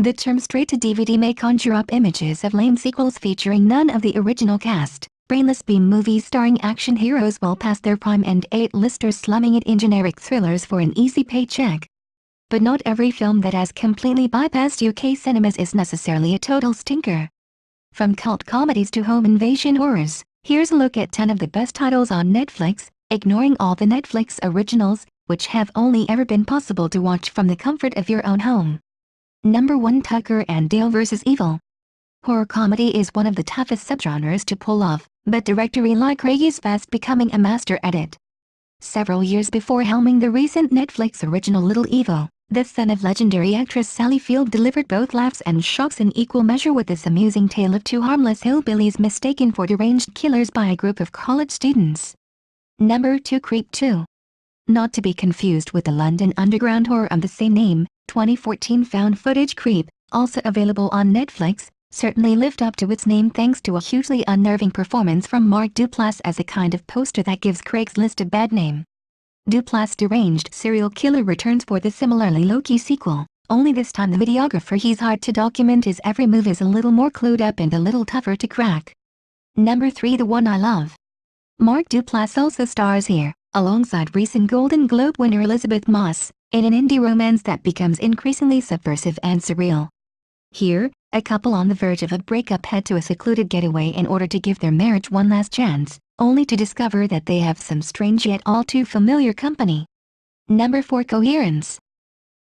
The term straight-to-DVD may conjure up images of lame sequels featuring none of the original cast. Brainless B-movies starring action heroes well past their prime and A-listers slumming it in generic thrillers for an easy paycheck. But not every film that has completely bypassed UK cinemas is necessarily a total stinker. From cult comedies to home invasion horrors, here's a look at 10 of the best titles on Netflix, ignoring all the Netflix originals, which have only ever been possible to watch from the comfort of your own home. Number 1. Tucker and Dale vs. Evil. Horror comedy is one of the toughest subgenres to pull off, but director Eli Craig is fast becoming a master at it. Several years before helming the recent Netflix original Little Evil, the son of legendary actress Sally Field delivered both laughs and shocks in equal measure with this amusing tale of two harmless hillbillies mistaken for deranged killers by a group of college students. Number 2. Creep 2. Not to be confused with the London underground horror of the same name, 2014 found footage Creep, also available on Netflix, certainly lived up to its name thanks to a hugely unnerving performance from Mark Duplass as a kind of poster that gives Craigslist a bad name. Duplass' deranged serial killer returns for the similarly low-key sequel, only this time the videographer he's hired to document his every move is a little more clued up and a little tougher to crack. Number 3. The One I Love. Mark Duplass also stars here, alongside recent Golden Globe winner Elizabeth Moss, in an indie romance that becomes increasingly subversive and surreal. Here, a couple on the verge of a breakup head to a secluded getaway in order to give their marriage one last chance, only to discover that they have some strange yet all too familiar company. Number 4. Coherence.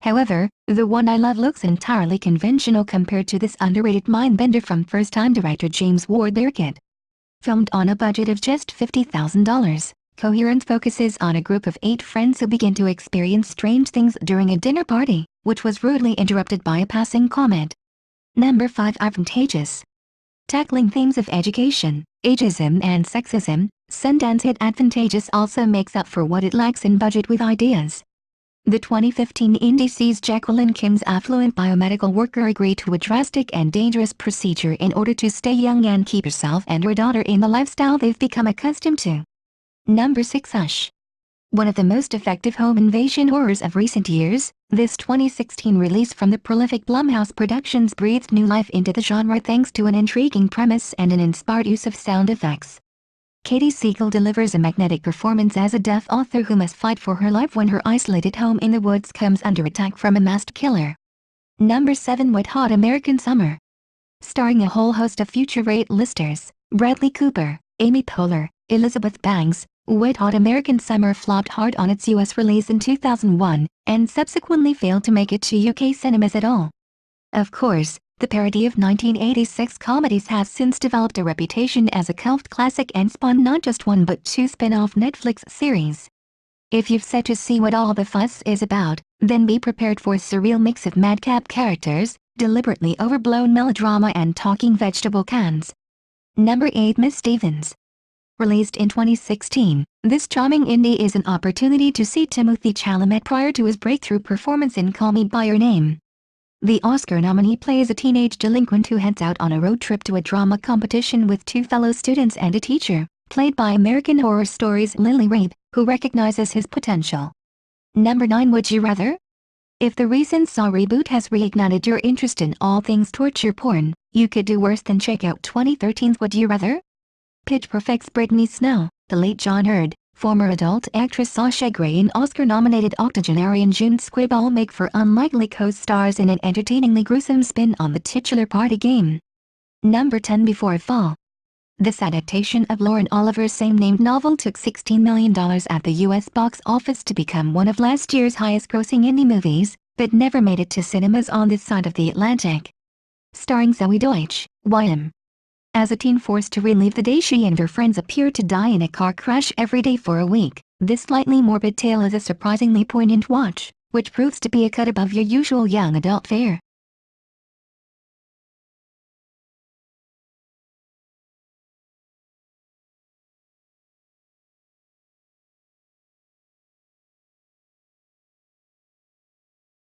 However, The One I Love looks entirely conventional compared to this underrated mind-bender from first-time director James Ward Bearcat. Filmed on a budget of just $50,000, Coherence focuses on a group of 8 friends who begin to experience strange things during a dinner party, which was rudely interrupted by a passing comet. Number 5. Contagious. Tackling themes of education, ageism and sexism, Sundance hit Contagious also makes up for what it lacks in budget with ideas. The 2015 indie sees Jacqueline Kim's affluent biomedical worker agree to a drastic and dangerous procedure in order to stay young and keep herself and her daughter in the lifestyle they've become accustomed to. Number 6. Hush. One of the most effective home invasion horrors of recent years, this 2016 release from the prolific Blumhouse Productions breathed new life into the genre thanks to an intriguing premise and an inspired use of sound effects. Katie Siegel delivers a magnetic performance as a deaf author who must fight for her life when her isolated home in the woods comes under attack from a masked killer. Number 7. Wet Hot American Summer. Starring a whole host of future A-listers, Bradley Cooper, Amy Poehler, Elizabeth Banks, Wet Hot American Summer flopped hard on its US release in 2001, and subsequently failed to make it to UK cinemas at all. Of course, the parody of 1986 comedies has since developed a reputation as a cult classic and spawned not just one but 2 spin-off Netflix series. If you've set to see what all the fuss is about, then be prepared for a surreal mix of madcap characters, deliberately overblown melodrama and talking vegetable cans. Number 8. Miss Stevens. Released in 2016, this charming indie is an opportunity to see Timothée Chalamet prior to his breakthrough performance in Call Me By Your Name. The Oscar nominee plays a teenage delinquent who heads out on a road trip to a drama competition with 2 fellow students and a teacher, played by American Horror Stories' Lily Rabe, who recognizes his potential. Number 9. Would You Rather? If the recent Saw reboot has reignited your interest in all things torture porn, you could do worse than check out 2013's Would You Rather? Pitch Perfect's Brittany Snow, the late John Hurd, former adult actress Sasha Grey and Oscar-nominated octogenarian June Squibb all make for unlikely co-stars in an entertainingly gruesome spin on the titular party game. Number 10. Before I Fall. This adaptation of Lauren Oliver's same-named novel took $16 million at the US box office to become one of last year's highest-grossing indie movies, but never made it to cinemas on this side of the Atlantic. Starring Zoe Deutsch, YM. As a teen forced to relive the day she and her friends appear to die in a car crash every day for a week, this slightly morbid tale is a surprisingly poignant watch, which proves to be a cut above your usual young adult fare.